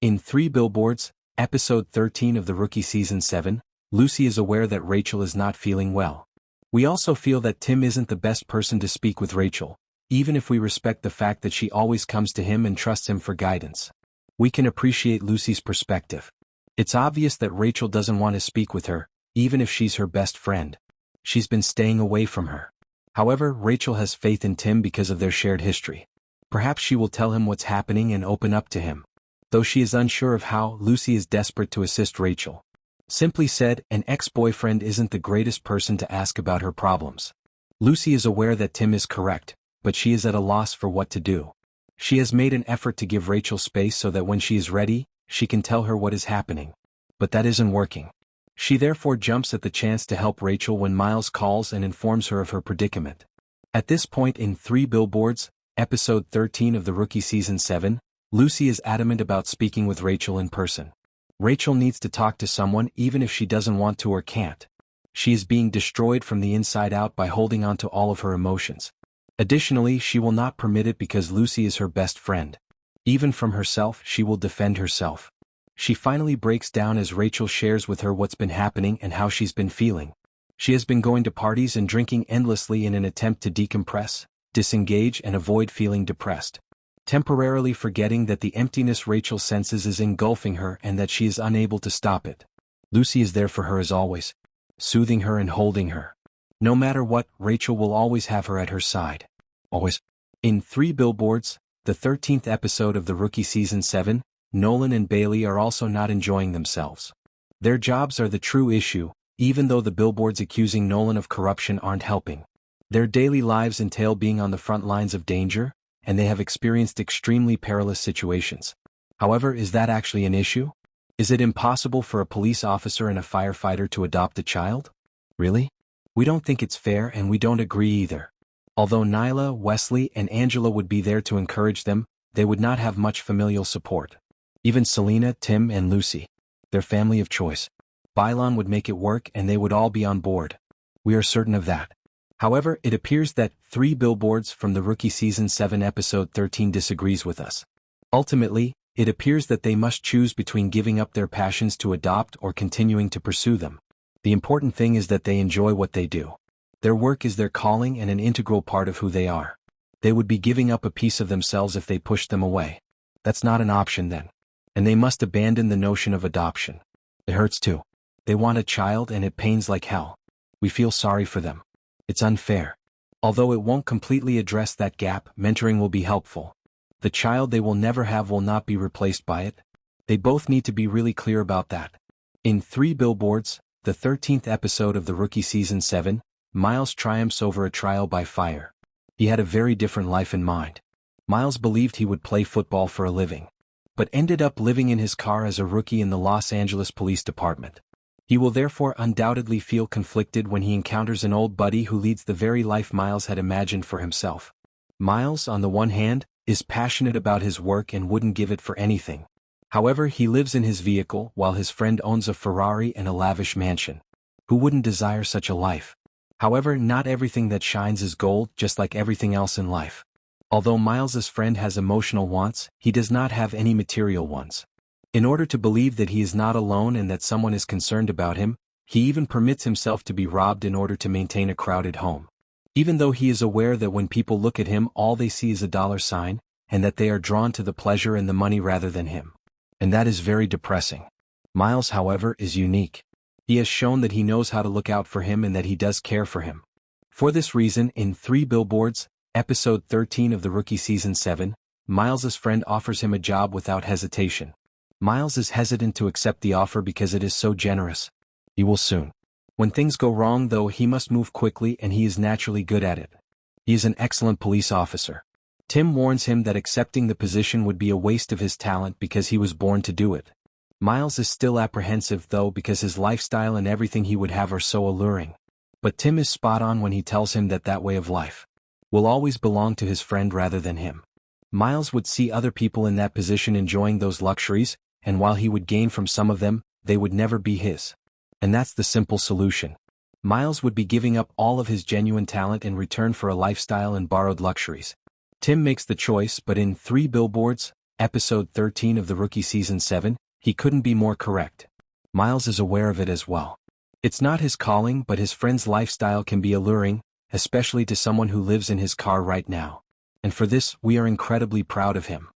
In Three Billboards, episode 13 of the Rookie Season 7, Lucy is aware that Rachel is not feeling well. We also feel that Tim isn't the best person to speak with Rachel, even if we respect the fact that she always comes to him and trusts him for guidance. We can appreciate Lucy's perspective. It's obvious that Rachel doesn't want to speak with her, even if she's her best friend. She's been staying away from her. However, Rachel has faith in Tim because of their shared history. Perhaps she will tell him what's happening and open up to him. Though she is unsure of how, Lucy is desperate to assist Rachel. Simply said, an ex-boyfriend isn't the greatest person to ask about her problems. Lucy is aware that Tim is correct, but she is at a loss for what to do. She has made an effort to give Rachel space so that when she is ready, she can tell her what is happening. But that isn't working. She therefore jumps at the chance to help Rachel when Miles calls and informs her of her predicament. At this point in Three Billboards, episode 13 of the Rookie Season 7, Lucy is adamant about speaking with Rachel in person. Rachel needs to talk to someone even if she doesn't want to or can't. She is being destroyed from the inside out by holding on to all of her emotions. Additionally, she will not permit it because Lucy is her best friend. Even from herself, she will defend herself. She finally breaks down as Rachel shares with her what's been happening and how she's been feeling. She has been going to parties and drinking endlessly in an attempt to decompress, disengage and avoid feeling depressed. Temporarily forgetting that the emptiness Rachel senses is engulfing her and that she is unable to stop it. Lucy is there for her as always, soothing her and holding her. No matter what, Rachel will always have her at her side. Always. In Three Billboards, the 13th episode of the Rookie Season 7, Nolan and Bailey are also not enjoying themselves. Their jobs are the true issue, even though the billboards accusing Nolan of corruption aren't helping. Their daily lives entail being on the front lines of danger, and they have experienced extremely perilous situations. However, is that actually an issue? Is it impossible for a police officer and a firefighter to adopt a child? Really? We don't think it's fair and we don't agree either. Although Nyla, Wesley, and Angela would be there to encourage them, they would not have much familial support. Even Selena, Tim, and Lucy, their family of choice. Bylon would make it work and they would all be on board. We are certain of that. However, it appears that Three Billboards from the Rookie Season 7 episode 13 disagrees with us. Ultimately, it appears that they must choose between giving up their passions to adopt or continuing to pursue them. The important thing is that they enjoy what they do. Their work is their calling and an integral part of who they are. They would be giving up a piece of themselves if they pushed them away. That's not an option then. And they must abandon the notion of adoption. It hurts too. They want a child and it pains like hell. We feel sorry for them. It's unfair. Although it won't completely address that gap, mentoring will be helpful. The child they will never have will not be replaced by it. They both need to be really clear about that. In Three Billboards, the 13th episode of the Rookie Season 7, Miles triumphs over a trial by fire. He had a very different life in mind. Miles believed he would play football for a living, but ended up living in his car as a rookie in the Los Angeles Police Department. He will therefore undoubtedly feel conflicted when he encounters an old buddy who leads the very life Miles had imagined for himself. Miles, on the one hand, is passionate about his work and wouldn't give it for anything. However, he lives in his vehicle while his friend owns a Ferrari and a lavish mansion. Who wouldn't desire such a life? However, not everything that shines is gold, just like everything else in life. Although Miles's friend has emotional wants, he does not have any material ones. In order to believe that he is not alone and that someone is concerned about him, he even permits himself to be robbed in order to maintain a crowded home. Even though he is aware that when people look at him all they see is a dollar sign, and that they are drawn to the pleasure and the money rather than him. And that is very depressing. Miles, however, is unique. He has shown that he knows how to look out for him and that he does care for him. For this reason, in Three Billboards, episode 13 of the Rookie Season 7, Miles's friend offers him a job without hesitation. Miles is hesitant to accept the offer because it is so generous. He will soon. When things go wrong though, he must move quickly and he is naturally good at it. He is an excellent police officer. Tim warns him that accepting the position would be a waste of his talent because he was born to do it. Miles is still apprehensive though because his lifestyle and everything he would have are so alluring. But Tim is spot on when he tells him that that way of life will always belong to his friend rather than him. Miles would see other people in that position enjoying those luxuries, and while he would gain from some of them, they would never be his. And that's the simple solution. Miles would be giving up all of his genuine talent in return for a lifestyle and borrowed luxuries. Tim makes the choice, but in Three Billboards, Episode 13 of the Rookie Season 7, he couldn't be more correct. Miles is aware of it as well. It's not his calling, but his friend's lifestyle can be alluring, especially to someone who lives in his car right now. And for this, we are incredibly proud of him.